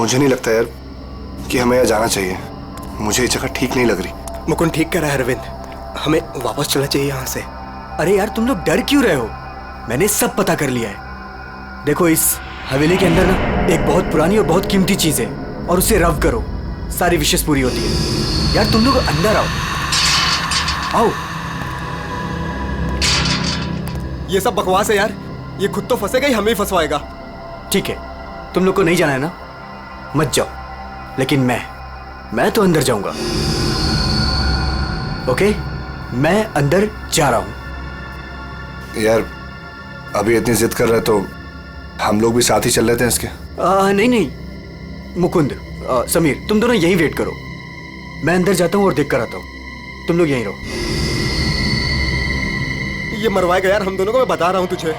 मुझे नहीं लगता यार कि हमें यहाँ जाना चाहिए। मुझे ये जगह ठीक नहीं लग रही। मुकुंद ठीक कह रहा है अरविंद, हमें वापस चलना चाहिए यहाँ से। अरे यार तुम लोग डर क्यों रहे हो? मैंने सब पता कर लिया है। देखो इस हवेली के अंदर ना एक बहुत पुरानी और बहुत कीमती चीज है, और उसे रव करो, सारी विशेष पूरी होती है। यार तुम लोग अंदर आओ, आओ। ये सब बकवास है यार, ये खुद तो फंसेगा ही, हमें ही फंसवाएगा। ठीक है, तुम लोग को नहीं जाना है ना, मत जाओ, लेकिन मैं तो अंदर जाऊंगा। ओके, मैं अंदर जा रहा हूं। यार अभी इतनी जिद कर रहे तो हम लोग भी साथ ही चल लेते हैं इसके। नहीं नहीं मुकुंद, समीर, तुम दोनों यहीं वेट करो। मैं अंदर जाता हूं और देख कर आता हूं, तुम लोग यहीं रहो। ये मरवाएगा यार हम दोनों को, मैं बता रहा हूं तुझे।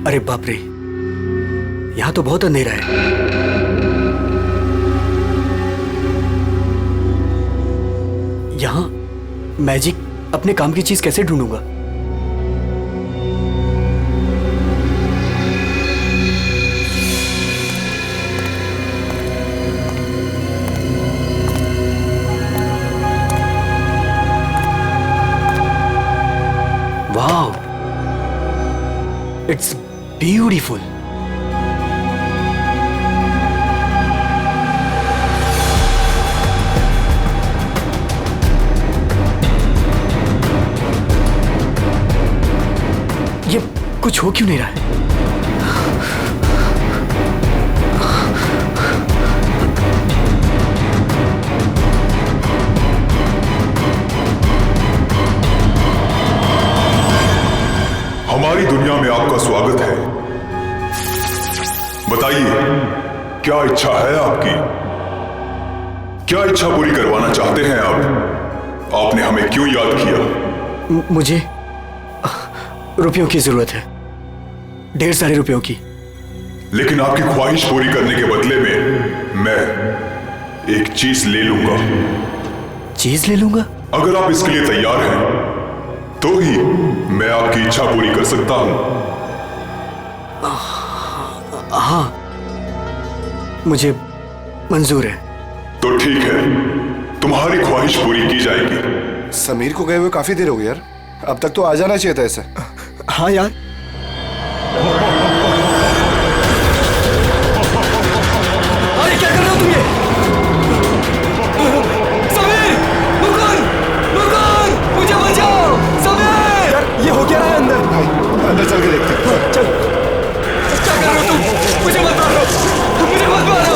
अरे बाप रे, यहां तो बहुत अंधेरा है। यहां मैजिक अपने काम की चीज कैसे ढूंढूंगा? Wow, it's beautiful. ये कुछ हो क्यों नहीं रहा है? हमारी दुनिया में आपका स्वागत है। बताइए, क्या इच्छा है आपकी? क्या इच्छा पूरी करवाना चाहते हैं आप? आपने हमें क्यों याद किया? मुझे रुपयों की जरूरत है, ढेर सारे रुपयों की। लेकिन आपकी ख्वाहिश पूरी करने के बदले में मैं एक चीज ले लूंगा। चीज ले लूंगा? अगर आप इसके लिए तैयार हैं तो ही मैं आपकी इच्छा पूरी कर सकता हूं। हाँ, मुझे मंजूर है। तो ठीक है, तुम्हारी ख्वाहिश पूरी की जाएगी। समीर को गए हुए काफी देर हो गई यार, अब तक तो आ जाना चाहिए था ऐसे। हाँ यार, अरे क्या कर रहे हो तुम? ये समीर, मुकुंद, मुकुंद, मुझे बचाओ। समीर, यार ये हो क्या रहा है अंदर? भाई अंदर चल के देखते हैं। चल। क्या कर रहे हो तुम? मुझे मत मारो, मुझे मत मारो।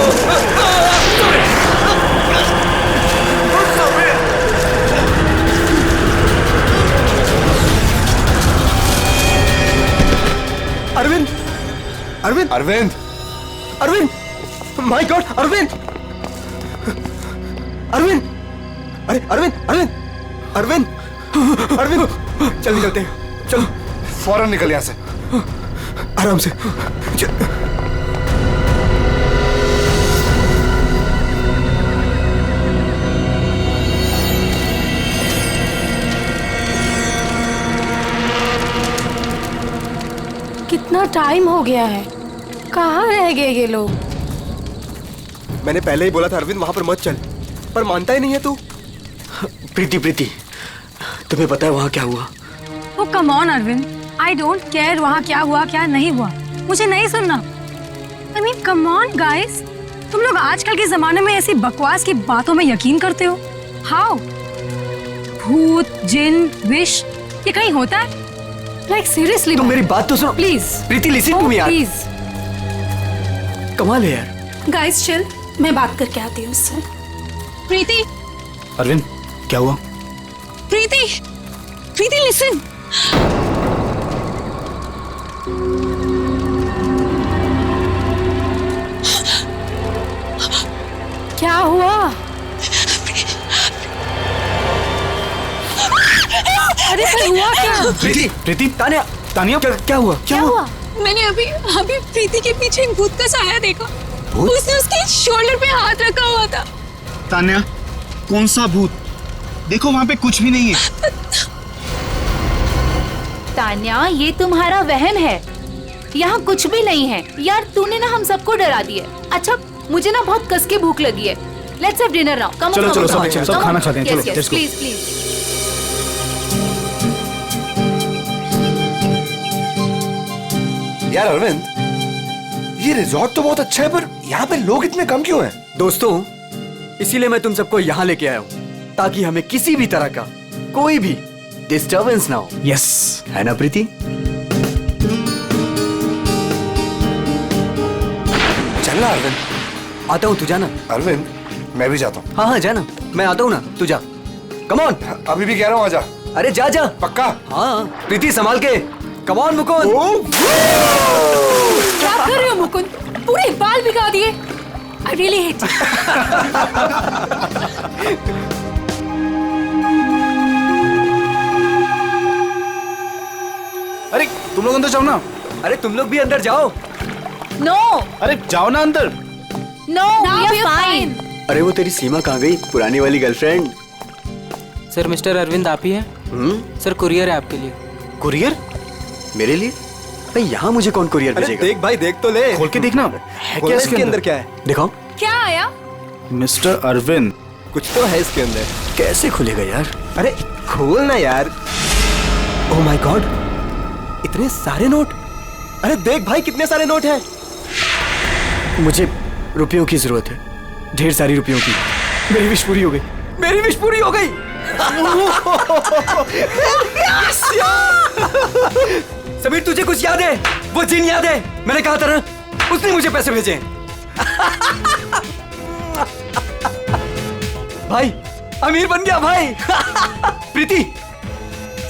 अरविंद, अरविंद, अरविंद, अरविंद, माय गॉड, अरविंद, अरविंद, अरे अरविंद, अरविंद, अरविंद, अरविंद, जल्दी चलते हैं, चलो। फौरन निकल यहाँ से, आराम से। कितना टाइम हो गया है, कहाँ रह गए ये लोग? मैंने पहले ही बोला था अरविंद वहां पर मत चल, पर मानता ही नहीं है तू। प्रीति, तुम्हें पता है वहां क्या हुआ? Oh come on Arvind, I don't care वहाँ क्या हुआ क्या नहीं हुआ, मुझे नहीं सुनना। I mean come on guys, तुम लोग आजकल के जमाने में ऐसी बकवास की बातों में यकीन करते हो? हाउ? भूत, जिन, विश, ये कहीं होता है? लाइक सीरियसली तुम मेरी बात तो सुनो please. Preeti, listen to me यार। प्लीज कमाल है यार। गाइस चिल, मैं बात करके आती हूँ उससे। प्रीति, अरविंद, क्या हुआ? प्रीति, प्रीति लिसन। क्या हुआ? अरे फिर हुआ क्या? प्रीति, तानिया, क्या हुआ? क्या हुआ? मैंने अभी प्रीति के पीछे एक भूत का साया देखा। भूत? उसने उसके शोल्डर पे हाथ रखा हुआ था। तान्या, कौन सा भूत? देखो वहां पे कुछ भी नहीं है। तान्या, ये तुम्हारा वहम है, यहाँ कुछ भी नहीं है। यार तूने ना हम सबको डरा दिया। अच्छा मुझे ना बहुत कस के भूख लगी है। Let's have dinner now. Come चलो, सब खाना खाते हैं, चलो, let's go. Please please. यार अरविंद, ये रिजॉर्ट तो बहुत अच्छा है, पर यहाँ पे लोग इतने कम क्यों हैं? दोस्तों, इसीलिए मैं तुम सबको यहाँ लेके आया हूँ, ताकि हमें किसी भी तरह का कोई भी डिस्टर्बेंस ना हो। यस, है ना प्रीति? चलना अरविंद। आता हूँ, तू जाना। अरविंद, मैं भी जाता हूँ। हाँ हाँ जाना, मैं आता हूँ ना, तू जा। Come on. अभी भी कह रहा हूँ, आजा। अरे जा जा। पक्का? हाँ प्रीति, संभाल के। Come on Mukund. क्या कर रहे हो मुकुंद? पूरे बाल भिगा दिए। I really hate you. अरे तुम लोग अंदर जाओ ना। अरे तुम लोग भी अंदर जाओ। नो अरे जाओ ना अंदर। No, we are fine. अरे वो तेरी सीमा कहाँ गई, पुरानी वाली गर्लफ्रेंड? सर मिस्टर अरविंद आप ही हैं? सर कुरियर है आपके लिए। कुरियर? मेरे लिए? भाई यहाँ मुझे कौन कुरियर भेजेगा? देख भाई, देख तो ले। खोल के देखना है क्या इसके अंदर। क्या है? दिखाओ। क्या आया? मिस्टर अरविंद, कुछ तो है इसके अंदर। कैसे खुलेगा यार? अरे खोल ना यार। ओह माय गॉड, इतने सारे नोट। अरे देख भाई, कितने सारे नोट हैं। मुझे रुपयों की जरूरत है, ढेर सारी रुपयों की। मेरी विश पूरी हो गई, मेरी विश पूरी हो गई। समीर, तुझे कुछ याद है? वो जिन याद है? मैंने कहा था ना, उसने मुझे पैसे भेजे हैं। भाई अमीर बन गया भाई। प्रीति,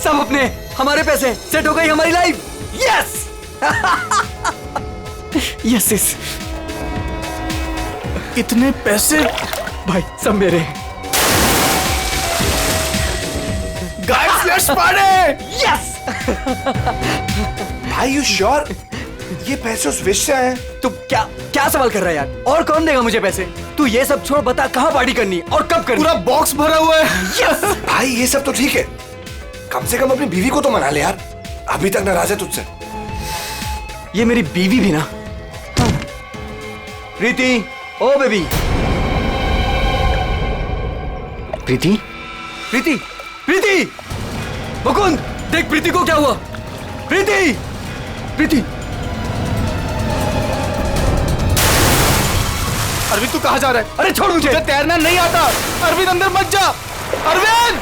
सब अपने हमारे पैसे, सेट हो गई हमारी लाइफ। Yes yes yes. इतने पैसे भाई सब मेरे। Guys, let's party! यस। भाई यू श्योर ये पैसे उस विश से आए हैं? तू क्या क्या सवाल कर रहा है यार? और कौन देगा मुझे पैसे? तू ये सब छोड़, बता कहाँ पार्टी करनी है और कब करनी? पूरा बॉक्स भरा हुआ है। यस। भाई ये सब तो ठीक है, कम से कम अपनी बीवी को तो मना ले यार, अभी तक नाराज है तुझसे। ये मेरी बीवी भी ना। प्रीति, ओ बेबी। प्रीति, प्रीति, प्रीति। मुकुंद, देख प्रीति को क्या हुआ। प्रीति, प्रीति। अरविंद तू कहाँ जा रहा है? अरे छोड़ मुझे। तुझे तैरना नहीं आता। अरविंद अंदर मत जा। अरविंद!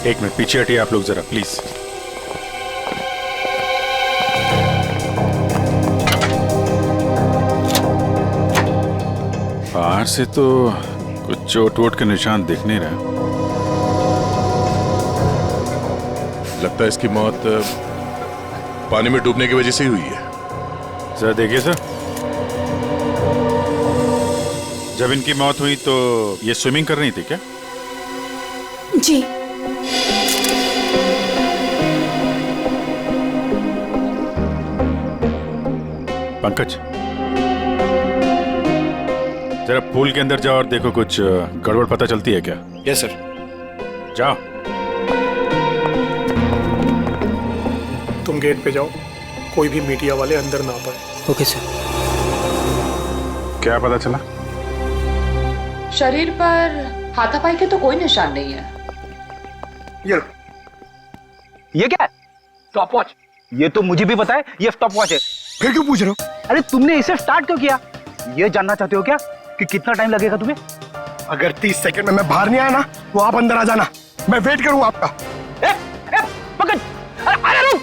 एक मिनट पीछे हटिए आप लोग जरा प्लीज। बाहर से तो कुछ चोट वोट के निशान दिख नहीं रहा। लगता है इसकी मौत पानी में डूबने की वजह से ही हुई है। जरा देखिए सर, जब इनकी मौत हुई तो ये स्विमिंग कर रही थी क्या? जी। पंकज, जरा पूल के अंदर जाओ और देखो कुछ गड़बड़ पता चलती है क्या? Yes sir. जाओ। तुम गेट पे जाओ, कोई भी मीडिया वाले अंदर ना पाए। Okay sir. क्या पता चला? शरीर पर हाथापाई के तो कोई निशान नहीं है। ये क्या है? Stop watch. ये तो मुझे भी पता है, ये स्टॉप वॉच है। फिर क्यों पूछ रहे हो? अरे तुमने इसे स्टार्ट क्यों किया? ये जानना चाहते हो क्या कि कितना टाइम लगेगा तुम्हें? अगर 30 सेकंड में मैं बाहर नहीं आया ना, तो आप अंदर आ जाना, मैं वेट करूंगा आपका। पकड़! अरे रुक!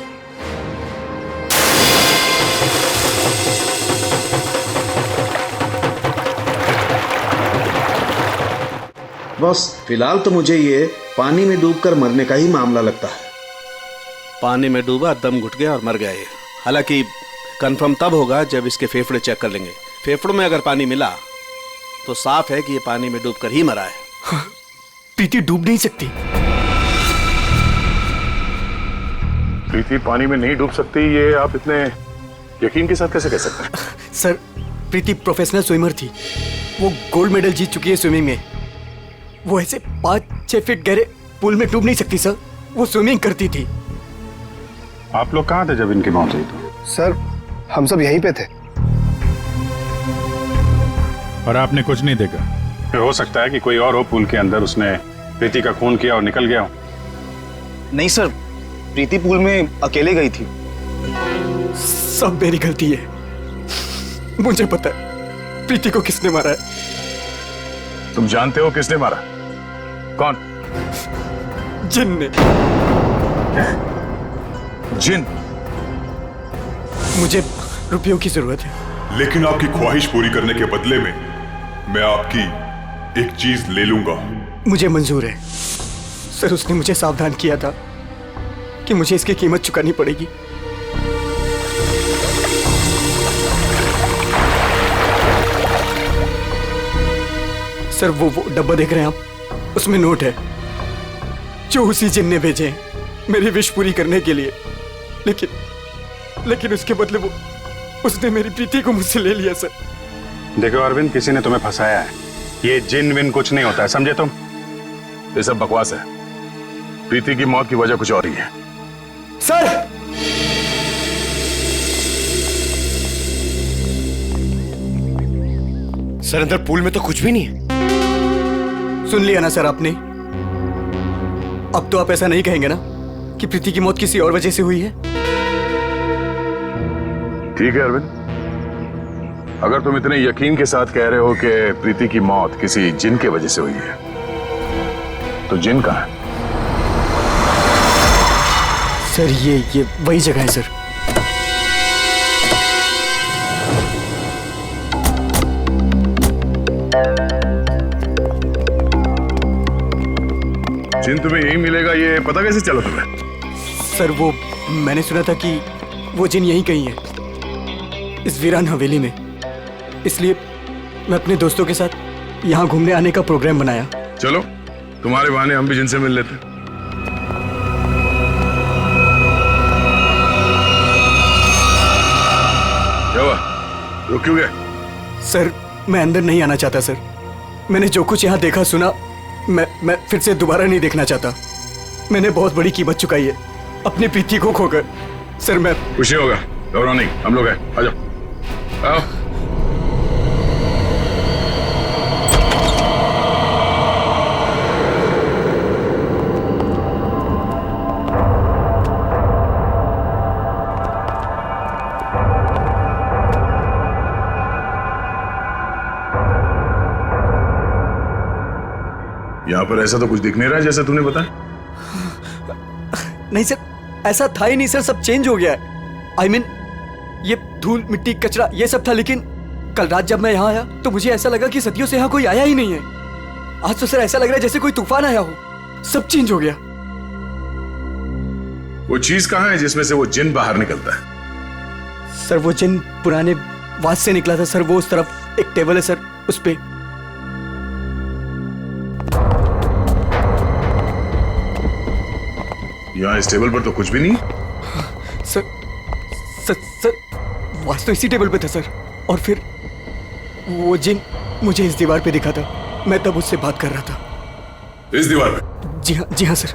बस फिलहाल तो मुझे ये पानी में डूबकर मरने का ही मामला लगता है। पानी में डूबा, दम घुट गया और मर गया ये। हालांकि कंफर्म तब होगा जब इसके फेफड़े चेक कर लेंगे। फेफड़ों में अगर पानी मिला तो साफ है कि ये पानी में डूबकर ही मरा है। प्रीति डूब नहीं सकती। प्रीति पानी में नहीं डूब सकती, ये आप इतने यकीन के साथ कैसे कह सकते हैं? सर, प्रीति प्रोफेशनल स्विमर थी। वो गोल्ड मेडल जीत चुकी है स्विमिंग में। वो ऐसे 5-6 फीट गहरे पूल में डूब नहीं सकती सर। वो स्विमिंग करती थी। आप लोग कहाँ थे जब इनकी मौत हुई? तो सर, हम सब यहीं पे थे। और आपने कुछ नहीं देखा? फिर हो सकता है कि कोई और हो पूल के अंदर, उसने प्रीति का खून किया और निकल गया हो। नहीं सर, प्रीति पूल में अकेले गई थी। सब मेरी गलती है। मुझे पता है प्रीति को किसने मारा है। तुम जानते हो किसने मारा? कौन? जिन ने। जिन? मुझे रुपयों की जरूरत है। लेकिन आपकी ख्वाहिश पूरी करने के बदले में मैं आपकी एक चीज ले लूंगा। मुझे मंजूर है सर। उसने मुझे सावधान किया था कि मुझे इसकी कीमत चुकानी पड़ेगी। सर, वो डब्बा देख रहे हैं आप? उसमें नोट है जो उसी जिन ने भेजे हैं मेरी विश पूरी करने के लिए। लेकिन उसके बदले उसने मेरी प्रीति को मुझसे ले लिया सर। देखो अरविंद, किसी ने तुम्हें फंसाया है। ये जिन विन कुछ नहीं होता है, समझे तुम? ये सब बकवास है। प्रीति की मौत की वजह कुछ और ही है। सर, सर, अंदर पूल में तो कुछ भी नहीं है। सुन लिया ना सर आपने? अब तो आप ऐसा नहीं कहेंगे ना कि प्रीति की मौत किसी और वजह से हुई है? ठीक है अरविंद, अगर तुम इतने यकीन के साथ कह रहे हो कि प्रीति की मौत किसी जिन के वजह से हुई है, तो जिन कहाँ है? सर, ये वही जगह है सर। जिन तुम्हें यही मिलेगा, ये पता कैसे चला तुम्हें? सर, वो मैंने सुना था कि वो जिन यहीं कहीं है, इस वीरान हवेली में। इसलिए मैं अपने दोस्तों के साथ यहाँ घूमने आने का प्रोग्राम बनाया। चलो, तुम्हारे बहाने हम भी जिनसे मिल लेते। क्या हुआ? रुक क्यों गए? सर, मैं अंदर नहीं आना चाहता सर। मैंने जो कुछ यहाँ देखा सुना, मैं फिर से दोबारा नहीं देखना चाहता। मैंने बहुत बड़ी कीमत चुकाई है अपनी प्रीति को खोकर। सर, मैं खुशी होगा, घबराओ नहीं, हम लोग हैं। आ जाओ, आओ। यहाँ पर ऐसा तो कुछ दिख नहीं रहा है जैसा तूने बताया। नहीं सर, ऐसा था ही नहीं सर। सब चेंज हो गया है। I mean, ये धूल मिट्टी कचरा ये सब था, लेकिन कल रात जब मैं यहाँ आया तो मुझे ऐसा लगा कि सदियों से यहाँ कोई आया ही नहीं है। आज तो सर ऐसा लग रहा है जैसे कोई तूफान आया हो। सब चेंज हो गया। वो चीज कहाँ है जिसमें से वो जिन बाहर निकलता है? सर, वो जिन पुराने वास से निकला था सर। वो उस तरफ एक टेबल है सर, उस पे। यहाँ इस टेबल पर तो कुछ भी नहीं। सर, वास तो इसी टेबल पे था सर। और फिर वो जिन मुझे इस दीवार पे दिखा था। मैं तब उससे बात कर रहा था। इस दीवार पे? जी हाँ सर।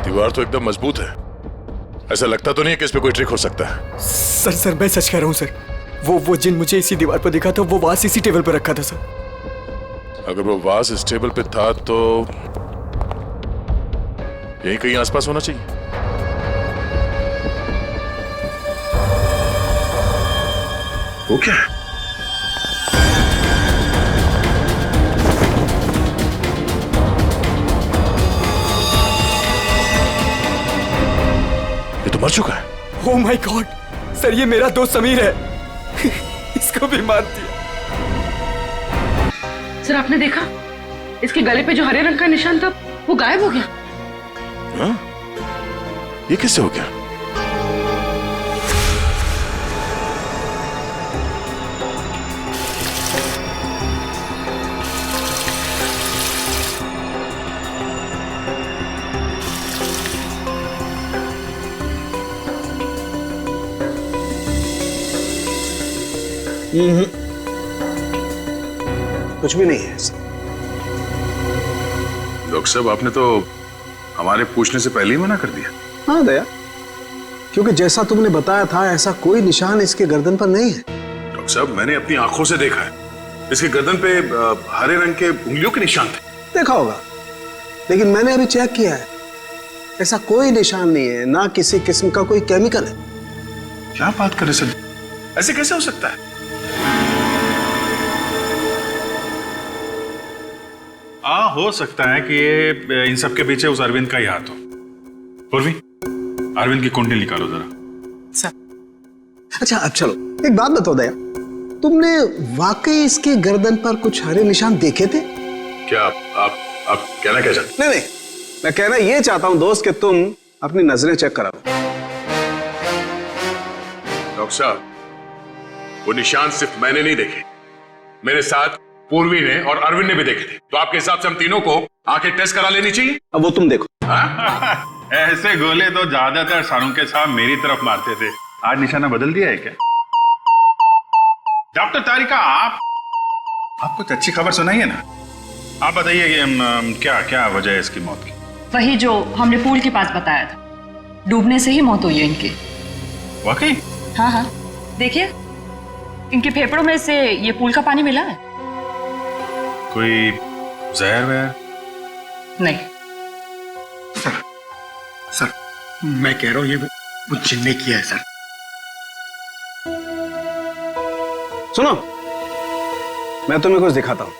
दीवार तो एकदम मजबूत है। ऐसा लगता तो नहीं है कि इस पे कोई ट्रिक हो सकता है। सर, मैं सच कह रहा हूँ सर। वो जिन मुझे इसी दीवार पर दिखा था। वो वास इसी टेबल पर रखा था सर। अगर वो वास इस टेबल पे था तो यहीं कहीं आसपास होना चाहिए। वो क्या है? ये तो मर चुका है। ओह माय गॉड सर, ये मेरा दोस्त समीर है। इसको भी मार दिया। सर आपने देखा इसके गले पे जो हरे रंग का निशान था वो गायब हो गया। हाँ? ये किससे हो गया? कुछ भी नहीं है। डॉक्टर साहब आपने तो हमारे पूछने से पहले ही मना कर दिया। हाँ दया, क्योंकि जैसा तुमने बताया था ऐसा कोई निशान इसके गर्दन पर नहीं है। डॉक्टर साहब मैंने अपनी आंखों से देखा है, इसके गर्दन पे हरे रंग के उंगलियों के निशान थे। देखा होगा, लेकिन मैंने अभी चेक किया है, ऐसा कोई निशान नहीं है, ना किसी किस्म का कोई केमिकल है। क्या बात कर रहे सर, ऐसे कैसे हो सकता है? हो सकता है कि ये इन सब के पीछे उस अरविंद का ही हाथ हो। पूर्वी, अरविंद की कुंडली निकालो जरा। सर अच्छा, अब चलो एक बात बताओ दया, तुमने वाकई इसके गर्दन पर कुछ हरे निशान देखे थे? क्या आप कहना क्या चाहते? नहीं, मैं कहना ये चाहता हूं दोस्त कि तुम अपनी नजरें चेक कराओ। डॉक्टर साहब, वो निशान सिर्फ मैंने नहीं देखे, मेरे साथ पूर्वी ने और अरविंद ने भी देखे थे। तो आपके हिसाब से हम तीनों को आंखें टेस्ट करा लेनी चाहिए। अब वो तुम देखो। ऐसे गोले तो ज्यादातर सारुंके साहब मेरी तरफ मारते थे, आज निशाना बदल दिया है क्या? डॉक्टर तारिका, आप कुछ अच्छी खबर सुनाइए ना। आप बताइए कि क्या क्या वजह है इसकी मौत की? वही जो हमने पूल के पास बताया था, डूबने से ही मौत हुई है इनकी। वाकई? हाँ हाँ, देखिए इनके फेफड़ों में से ये पूल का पानी मिला है। कोई जहर वहर? नहीं सर मैं कह रहा हूं ये वो जिन ने किया है सर। सुनो, मैं तुम्हें कुछ दिखाता हूं।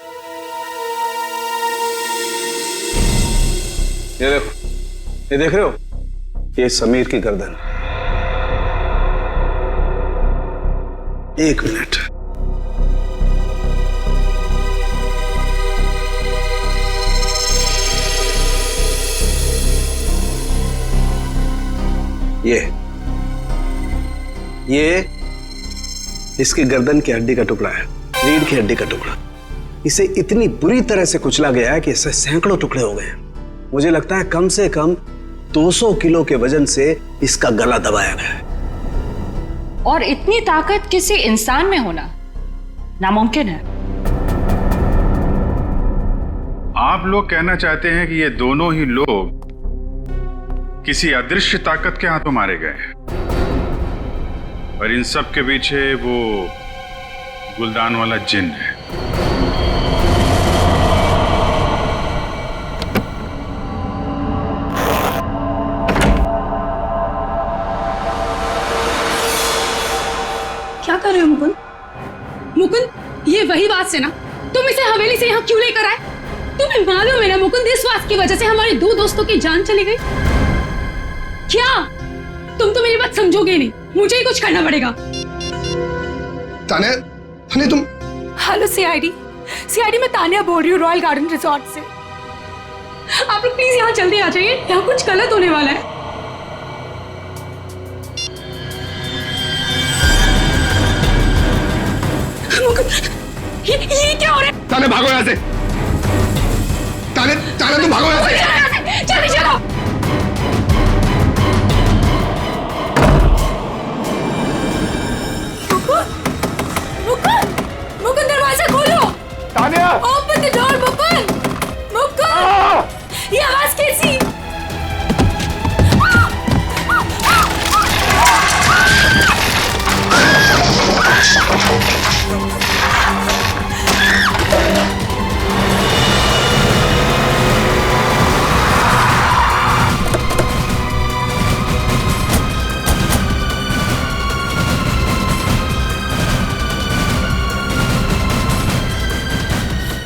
ये देखो, ये देख रहे हो, ये समीर की गर्दन। एक मिनट, ये इसकी गर्दन की हड्डी का टुकड़ा है, रीढ़ की हड्डी का टुकड़ा। इसे इतनी बुरी तरह से कुचला गया है कि इससे सैकड़ों टुकड़े हो गए हैं। मुझे लगता है कम से कम 200 किलो के वजन से इसका गला दबाया गया है। और इतनी ताकत किसी इंसान में होना नामुमकिन है। आप लोग कहना चाहते हैं कि ये दोनों ही लोग किसी अदृश्य ताकत के हाथों मारे गए हैं, और इन सब के पीछे वो गुलदान वाला जिन है। क्या कर रहे हो मुकुंद? मुकुंद, ये वही बात से ना तुम इसे हवेली से यहाँ क्यों लेकर आए? तुम्हें मालूम है ना मुकुंद, इस बात की वजह से हमारे 2 दोस्तों की जान चली गई। क्या तुम तो मेरी बात समझोगे नहीं, मुझे ही कुछ करना पड़ेगा। तान्या, तान्या तुम। हेलो सीआईडी, मैं तान्या बोल रही हूँ रॉयल गार्डन रिजॉर्ट से। आप लोग प्लीज यहाँ जल्दी आ जाइए, यहाँ कुछ गलत होने वाला है। ये क्या हो रहा है? तान्या भागो यहाँ से। तान्या तुम भागो यहाँ से। जल्दी चलो। मुकुंद, दरवाजा खोलो। Tanya, open the door Mukund. ये आवाज कैसी?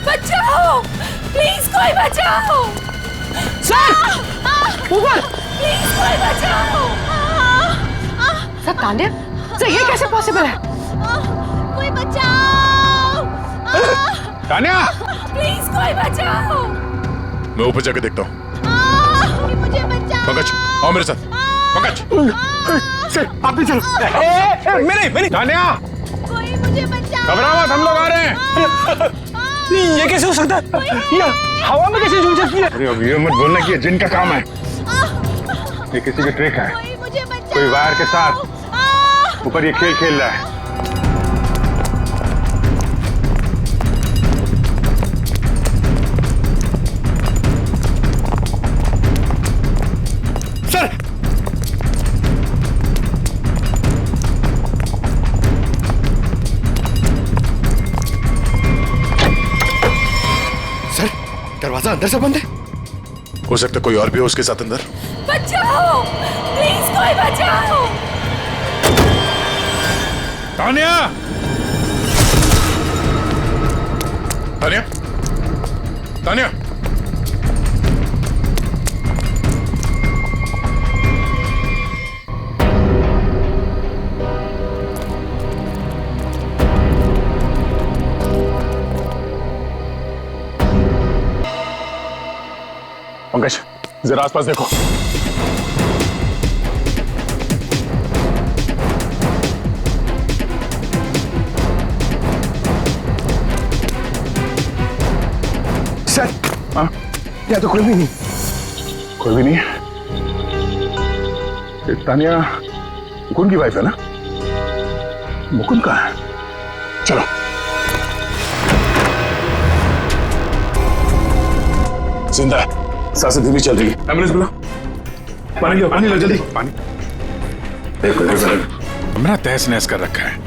बचाओ, प्लीज कोई बचाओ। सर, ऊपर प्लीज कोई बचाओ। सर तान्या, सर ये कैसे पॉसिबल है? कोई बचाओ। तान्या, प्लीज कोई बचाओ। मैं ऊपर जाके देखता हूँ। मुझे बचाओ। पंकज, आओ मेरे साथ। पंकज, सर आप भी चलो। मैं तान्या, कोई मुझे बचाओ। घबराओ मत, हम लोग आ रहे हैं। ये कैसे हो सकता है? ये हवा में कैसे झूल सकती है? अरे अब ये मत बोलना कि ये जिन का काम है। ये किसी की ट्रिक है। कोई वायर के साथ ऊपर ये खेल खेल रहा है। दरवाजा अंदर से बंद है। हो सकता है कोई और भी हो उसके साथ अंदर। बचाओ, प्लीज कोई बचाओ। तान्या, तान्या, तान्या, पंकज जरा आसपास देखो। सर, हाँ? यहाँ तो कोई भी नहीं। कोई भी नहीं है। ये तान्या मुकुंद की वाइफ है ना? मुकुंद कहाँ है? चलो। जिंदा है, सांसें धीमी चल रही है। एम्बुलेंस बुला। पानी लो, पानी लो जल्दी। पानी। कमरा तहस नहस कर रखा है।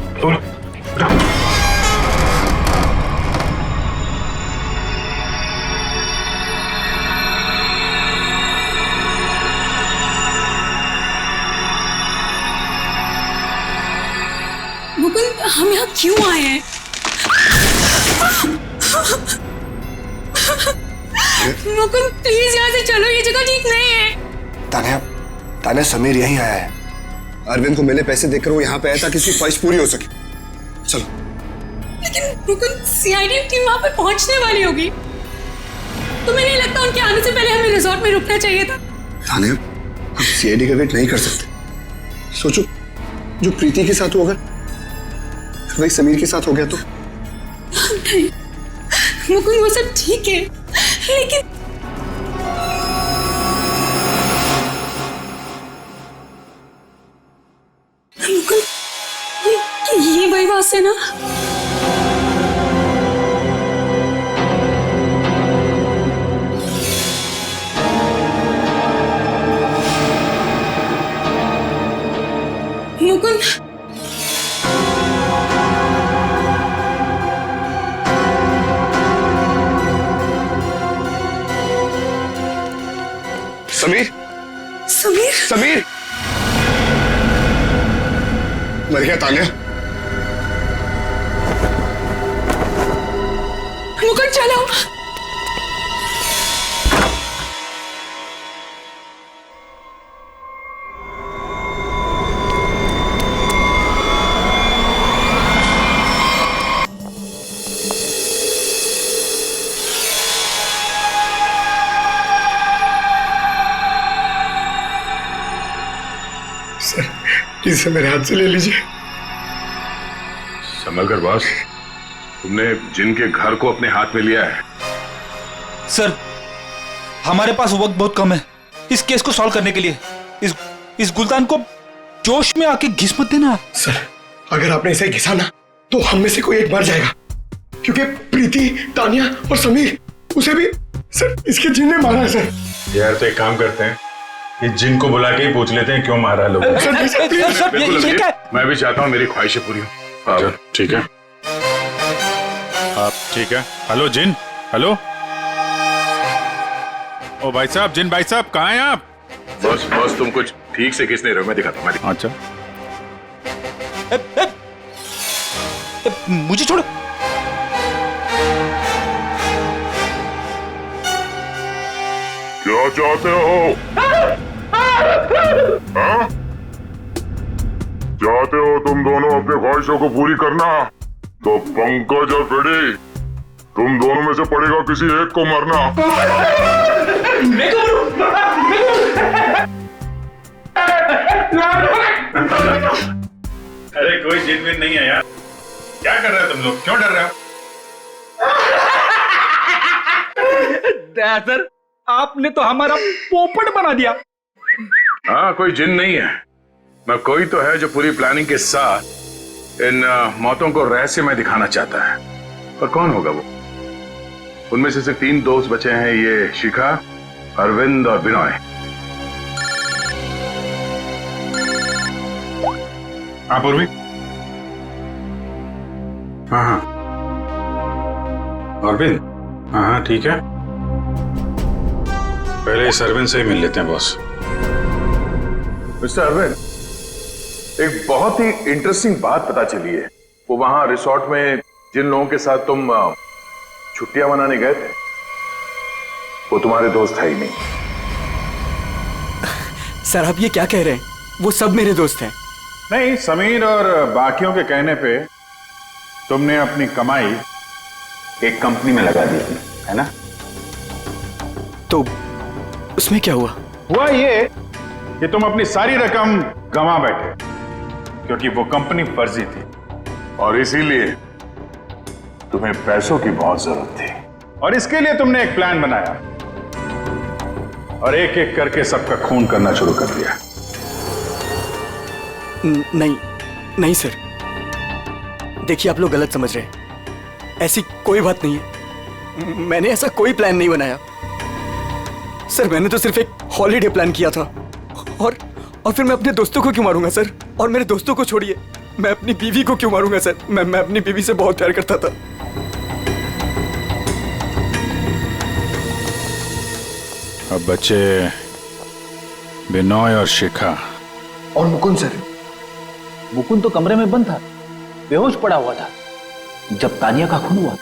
मुकुंद, हम यहाँ क्यों आए हैं? मुकुंद प्लीज यहाँ से चलो, ये जगह ठीक नहीं है। तान्या, समीर यहीं आया है। अरविंद को मिले पैसे देकर वो यहाँ पे आया ताकि उसकी ख्वाहिश पूरी हो सके। चलो। लेकिन मुकुंद, सीआईडी टीम वहाँ पे पहुँचने वाली होगी। तुम्हें नहीं लगता उनके आने से पहले हमें रिजॉर्ट में रुकना चाहिए था? तान्या, हम सीआईडी का वेट नहीं कर सकते। सोचो, जो प्रीति के साथ हुआ वही समीर के साथ हो गया तो? नहीं मुकुंद, वो सब ठीक है, लेकिन मुकुंद, ये वही बात है ना? मुकुंद, समीर, समीर, समीर मर गया। तान्या, मुकुंद चलो। इसे मेरे हाथ से ले लीजिए। संभल कर बॉस, तुमने जिन के घर को अपने हाथ में लिया है। सर, हमारे पास वक्त बहुत कम है इस केस को सॉल्व करने के लिए। इस गुलदान को जोश में आके घिस मत देना। सर, अगर आपने इसे घिसा ना तो हम में से कोई एक मर जाएगा, क्योंकि प्रीति, तान्या और समीर, उसे भी सर इसके जिन ने मारा है। सर यार तो एक काम करते हैं, ये जिन को बुला के ही पूछ लेते हैं क्यों मारा है लोगों को। मैं भी चाहता हूँ मेरी ख्वाहिशें पूरी हो। ठीक है, आप ठीक है? हेलो जिन, हेलो। ओ भाई साहब, जिन भाई साहब कहाँ हैं आप? बस तुम कुछ ठीक से किस नहीं रहे हो, मैं दिखाता हूँ। अच्छा मुझे छोड़ो। क्या चाहते हो? हाँ? चाहते हो तुम दोनों अपने ख्वाहिशों को पूरी करना? तो पंकज और फ्रेडी तुम दोनों में से पड़ेगा किसी एक को मरना। अरे कोई जिन विन नहीं है यार, क्या कर रहे हो तुम लोग, क्यों डर रहे हो? सर आपने तो हमारा पोपट बना दिया। हाँ, कोई जिन नहीं है, मैं कोई तो है जो पूरी प्लानिंग के साथ इन मौतों को रहस्यमय दिखाना चाहता है। पर कौन होगा वो? उनमें से सिर्फ 3 दोस्त बचे हैं, ये शिखा, अरविंद और बिनॉय। हाँ पूर्वी। हाँ हाँ अरविंद, हाँ हाँ ठीक है, पहले इस अरविंद से ही मिल लेते हैं बॉस। मिस्टर अरविंद, एक बहुत ही इंटरेस्टिंग बात पता चली है। वो वहां रिसोर्ट में जिन लोगों के साथ तुम छुट्टियां मनाने गए थे, वो तुम्हारे दोस्त है ही नहीं। सर आप ये क्या कह रहे हैं? वो सब मेरे दोस्त हैं। नहीं, समीर और बाकियों के कहने पे तुमने अपनी कमाई एक कंपनी में लगा दी थी, है ना? तो उसमें क्या हुआ? हुआ ये कि तुम अपनी सारी रकम गंवा बैठे, क्योंकि वो कंपनी फर्जी थी और इसीलिए तुम्हें पैसों की बहुत जरूरत थी। और इसके लिए तुमने एक प्लान बनाया और एक एक करके सबका खून करना शुरू कर दिया। नहीं नहीं सर, देखिए आप लोग गलत समझ रहे हैं। ऐसी कोई बात नहीं है, मैंने ऐसा कोई प्लान नहीं बनाया सर। मैंने तो सिर्फ एक हॉलीडे प्लान किया था। और फिर मैं अपने दोस्तों को क्यों मारूंगा सर? और मेरे दोस्तों को छोड़िए, मैं अपनी बीवी को क्यों मारूंगा सर? मैं अपनी बीवी से बहुत प्यार करता था। अब बच्चे बिनॉय और शिखा। और मुकुंद सर? मुकुंद तो कमरे में बंद था, बेहोश पड़ा हुआ था जब तानिया का खून हुआ।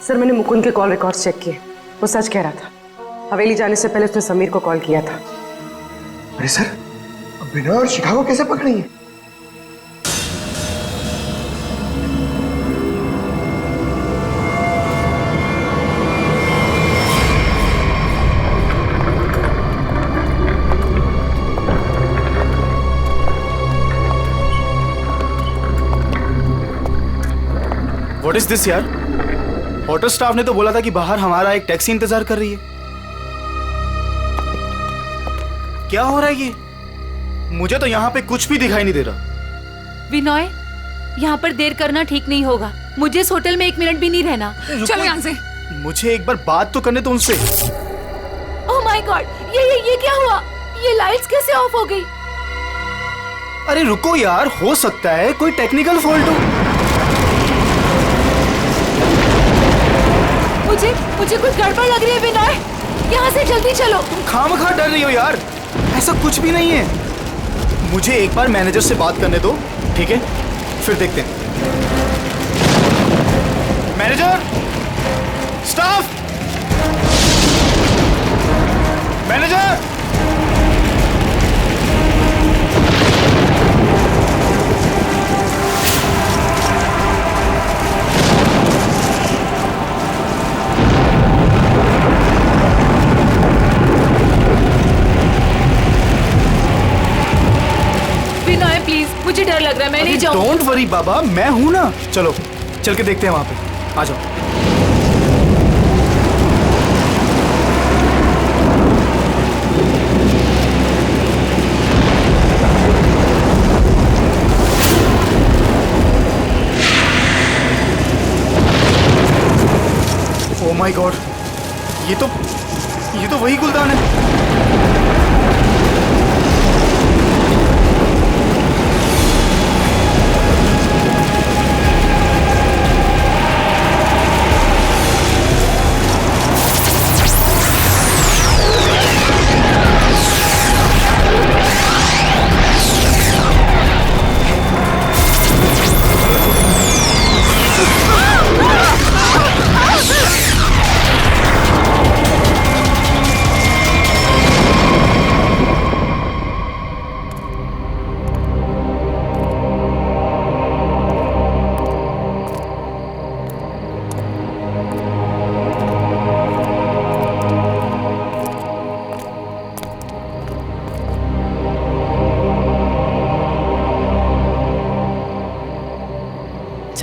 सर मैंने मुकुंद के कॉल रिकॉर्ड्स चेक किए, वो सच कह रहा था। हवेली जाने से पहले उसने समीर को कॉल किया था। अरे सर, अब बिनॉय और शिखा को कैसे पकड़ेंगे? व्हाट इज दिस यार? होटल स्टाफ ने तो बोला था कि बाहर हमारा एक टैक्सी इंतजार कर रही है। क्या हो रहा है ये? मुझे तो यहाँ पे कुछ भी दिखाई नहीं दे रहा। विनॉय, यहाँ पर देर करना ठीक नहीं होगा। मुझे इस होटल में 1 मिनट भी नहीं रहना। चलो यहाँ से। मुझे एक बार बात तो करने दो उनसे। ओह माय गॉड, ये क्या हुआ? ये लाइट्स कैसे ऑफ हो गई? अरे रुको यार, हो सकता है कोई टेक्निकल फॉल्ट हो। मुझे कुछ गड़बड़ लग रही है विनॉय, यहाँ से जल्दी चलो। तुम खामखा डर रही हो यार, ऐसा कुछ भी नहीं है। मुझे एक बार मैनेजर से बात करने दो, ठीक है? फिर देखते हैं। Manager, staff, manager. मुझे डर लग रहा है, मैं नहीं जाऊंगा। डोंट वरी बाबा, मैं हूं ना। चलो चल के देखते हैं वहां पे, आ जाओ। ओह माय गॉड, ये तो वही गुलदान है।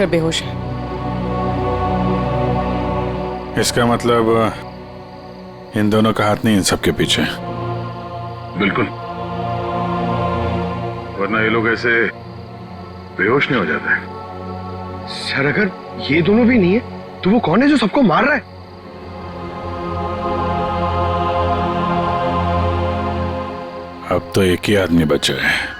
सर बेहोश है। इसका मतलब इन दोनों का हाथ नहीं इन सबके पीछे। बिल्कुल, वरना ये लोग ऐसे बेहोश नहीं हो जाते। सर अगर ये दोनों भी नहीं है तो वो कौन है जो सबको मार रहा है? अब तो एक ही आदमी बचा है।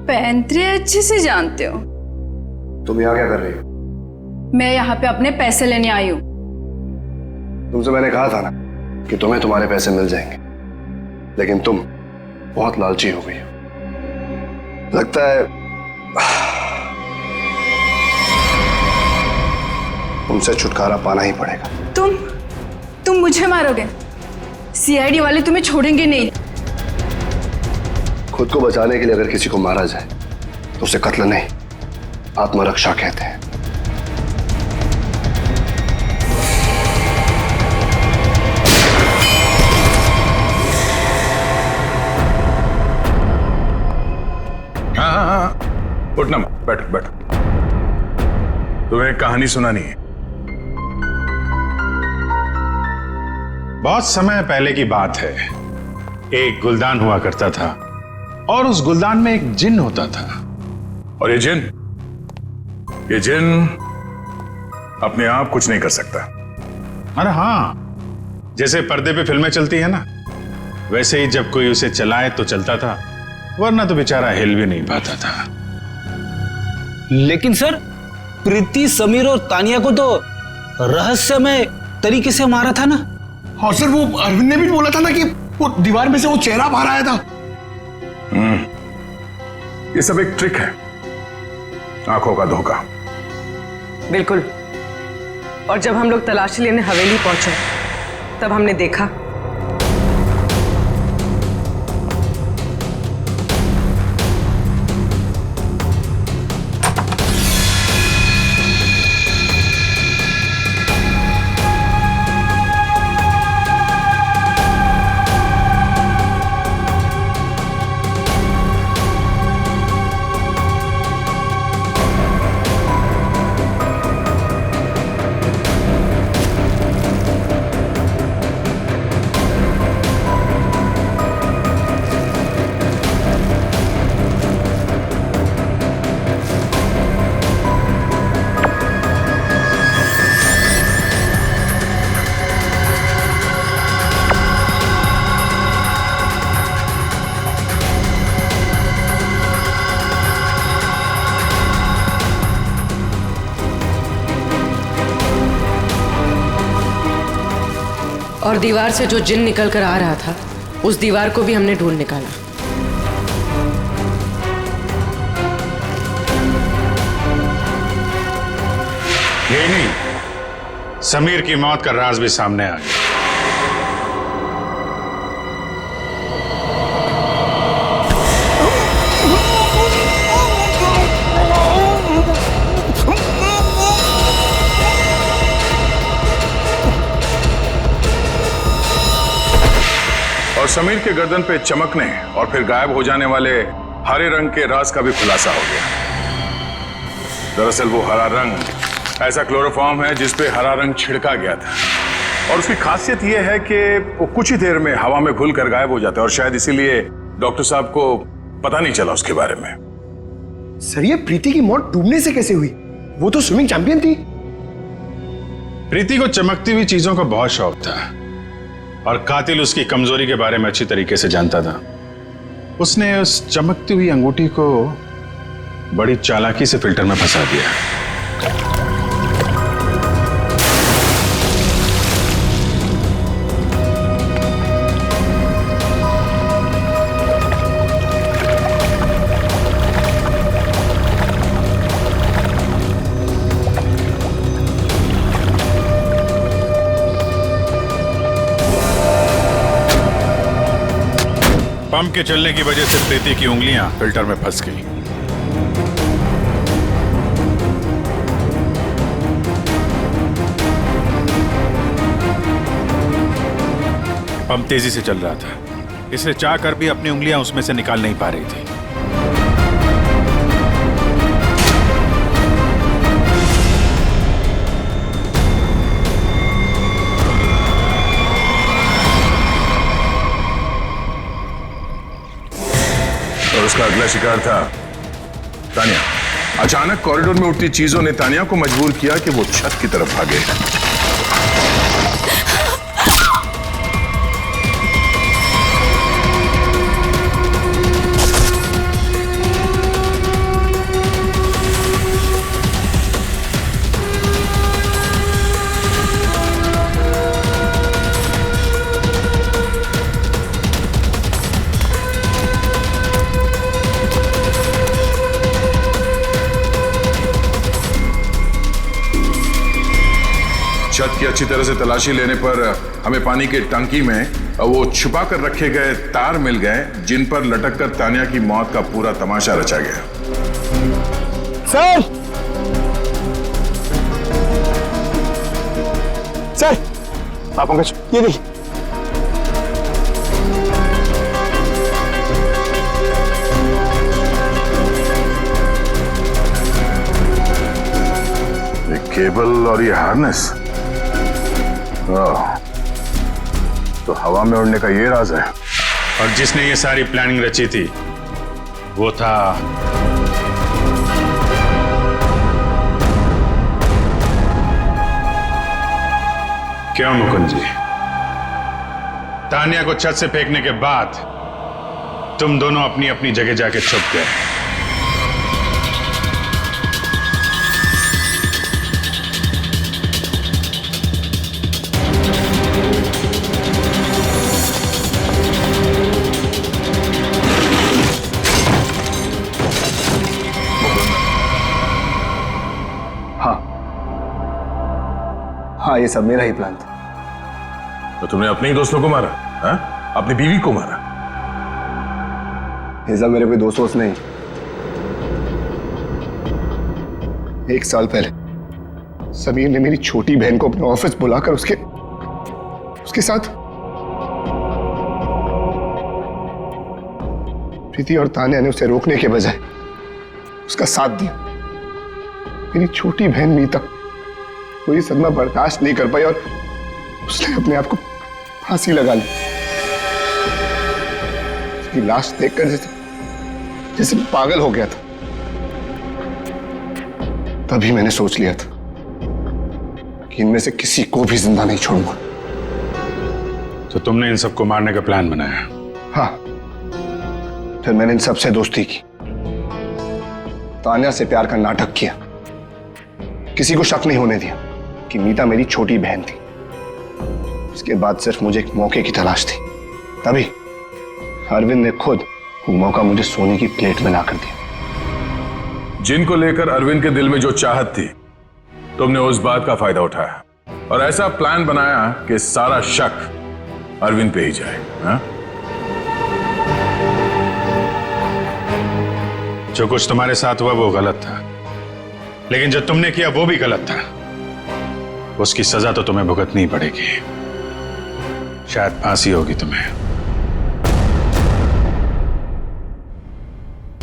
पैंतरे अच्छे से जानते हो। तुम यहाँ क्या कर रही हो? मैं यहाँ पे अपने पैसे लेने आई हूँ। तुमसे मैंने कहा था ना कि तुम्हें तुम्हारे पैसे मिल जाएंगे, लेकिन तुम बहुत लालची हो गई हो। लगता है तुमसे छुटकारा पाना ही पड़ेगा। तुम मुझे मारोगे? सीआईडी वाले तुम्हें छोड़ेंगे नहीं। खुद को बचाने के लिए अगर किसी को मारा जाए तो उसे कत्ल नहीं, आत्मरक्षा कहते हैं। हाँ, उठना, बैठो बैठो। तुम्हें एक कहानी सुनानी है। बहुत समय पहले की बात है। एक गुलदान हुआ करता था और उस गुलदान में एक जिन होता था। और ये जिन अपने आप कुछ नहीं कर सकता। अरे हाँ, जैसे पर्दे पे फिल्में चलती है ना, वैसे ही जब कोई उसे चलाए तो चलता था, वरना तो बेचारा हिल भी नहीं पाता था। लेकिन सर, प्रीति, समीर और तानिया को तो रहस्यमय तरीके से मारा था ना। हाँ सर, वो अरविंद ने भी बोला था ना कि वो दीवार में से वो चेहरा बाहर आया था। ये सब एक ट्रिक है, आंखों का धोखा। बिल्कुल। और जब हम लोग तलाशी लेने हवेली पहुंचे तब हमने देखा और दीवार से जो जिन निकल कर आ रहा था, उस दीवार को भी हमने ढूंढ निकाला। यही नहीं, समीर की मौत का राज भी सामने आ गया। और समीर के गर्दन पे चमकने और फिर गायब हो जाने वाले हरे रंग के राज का भी खुलासा हो गया। दरअसल वो हरा रंग ऐसा क्लोरोफॉर्म है जिसपे हरा रंग छिड़का गया था, और उसकी खासियत यह है कि वो कुछ ही देर में हवा में घुलकर गायब हो जाता है, और शायद इसीलिए डॉक्टर साहब को पता नहीं चला उसके बारे में। सर, ये प्रीति की मौत डूबने से कैसे हुई? वो तो स्विमिंग चैंपियन थी। प्रीति को चमकती हुई चीजों का बहुत शौक था और कातिल उसकी कमजोरी के बारे में अच्छी तरीके से जानता था। उसने उस चमकती हुई अंगूठी को बड़ी चालाकी से फिल्टर में फंसा दिया। पंप के चलने की वजह से प्रीति की उंगलियां फिल्टर में फंस गई। पंप तेजी से चल रहा था, इसलिए चाह कर भी अपनी उंगलियां उसमें से निकाल नहीं पा रही थी। और उसका अगला शिकार था तानिया। अचानक कॉरिडोर में उठती चीजों ने तानिया को मजबूर किया कि वो छत की तरफ भागे। छत की अच्छी तरह से तलाशी लेने पर हमें पानी की टंकी में वो छुपा कर रखे गए तार मिल गए, जिन पर लटक कर तानिया की मौत का पूरा तमाशा रचा गया। सर! सर! आप पंकज, ये देखिए। ये केबल और ये हार्नेस, तो हवा में उड़ने का ये राज है। और जिसने ये सारी प्लानिंग रची थी वो था क्यों मुकुंद जी? तानिया को छत से फेंकने के बाद तुम दोनों अपनी अपनी जगह जाके छुप गए। हाँ, ये सब मेरा ही प्लान था। तो तुमने अपने ही दोस्तों को मारा? हाँ? अपनी बीवी को मारा? ये सब मेरे कोई दोस्त नहीं। 1 साल पहले समीर ने मेरी छोटी बहन को अपने ऑफिस बुलाकर उसके साथ प्रीति और तानिया ने उसे रोकने के बजाय उसका साथ दिया। मेरी छोटी बहन मीता वो ये सदमा बर्दाश्त नहीं कर पाई और उसने अपने आप को फांसी लगा ली। उसकी लाश देखकर जैसे पागल हो गया था। तभी मैंने सोच लिया था कि इनमें से किसी को भी जिंदा नहीं छोड़ूंगा। तो तुमने इन सबको मारने का प्लान बनाया? हाँ, फिर मैंने इन सबसे दोस्ती की, तानिया से प्यार का नाटक किया, किसी को शक नहीं होने दिया कि मीता मेरी छोटी बहन थी। इसके बाद सिर्फ मुझे एक मौके की तलाश थी, तभी अरविंद ने खुद वो मौका मुझे सोने की प्लेट में ला कर दिया। जिनको लेकर अरविंद के दिल में जो चाहत थी, तुमने उस बात का फायदा उठाया और ऐसा प्लान बनाया कि सारा शक अरविंद पे ही जाए। हा? जो कुछ तुम्हारे साथ हुआ वो गलत था, लेकिन जो तुमने किया वो भी गलत था। उसकी सजा तो तुम्हें भुगतनी पड़ेगी, शायद फांसी होगी तुम्हें।